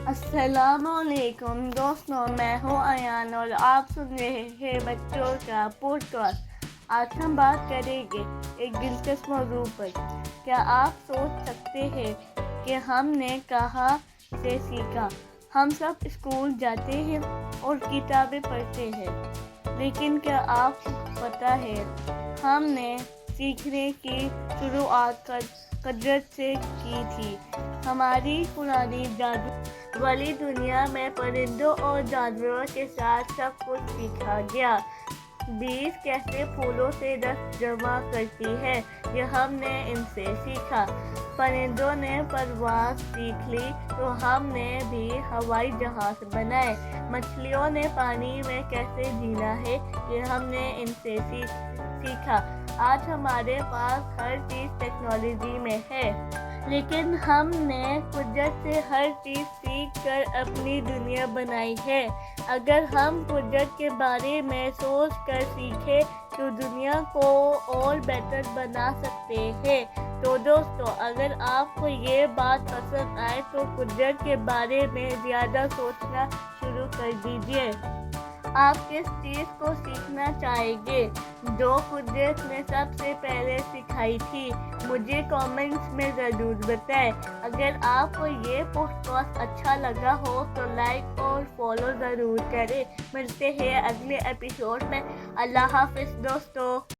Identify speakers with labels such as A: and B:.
A: السلام علیکم دوستوں، میں ہوں ایان اور آپ سن رہے ہیں بچوں کا پوڈ کاسٹ۔ آج ہم بات کریں گے ایک دلچسپ موضوع پر۔ کیا آپ سوچ سکتے ہیں کہ ہم نے کہاں سے سیکھا؟ ہم سب اسکول جاتے ہیں اور کتابیں پڑھتے ہیں، لیکن کیا آپ کو پتہ ہے ہم نے سیکھنے کی شروعات قدرت سے کی تھی۔ ہماری پرانی جادو والی دنیا میں پرندوں اور جانوروں کے ساتھ سب کچھ سیکھا گیا۔ بیز کیسے پھولوں سے رس جمع کرتی ہے، یہ ہم نے ان سے سیکھا۔ پرندوں نے پرواز سیکھ لی تو ہم نے بھی ہوائی جہاز بنائے۔ مچھلیوں نے پانی میں کیسے جینا ہے، یہ ہم نے ان سے سیکھا۔ آج ہمارے پاس ہر چیز ٹیکنالوجی میں ہے، لیکن ہم نے قدرت سے ہر چیز سیکھ کر اپنی دنیا بنائی ہے۔ اگر ہم قدرت کے بارے میں سوچ کر سیکھیں تو دنیا کو اور بہتر بنا سکتے ہیں۔ تو دوستو، اگر آپ کو یہ بات پسند آئے تو قدرت کے بارے میں زیادہ سوچنا شروع کر دیجیے۔ آپ کس چیز کو سیکھنا چاہیں گے جو قدرت نے سب سے پہلے سکھائی تھی؟ مجھے کامنٹس میں ضرور بتائیں۔ اگر آپ کو یہ پوڈ کاسٹ اچھا لگا ہو تو لائک اور فالو ضرور کریں۔ ملتے ہیں اگلے ایپیسوڈ میں۔ اللہ حافظ دوستو۔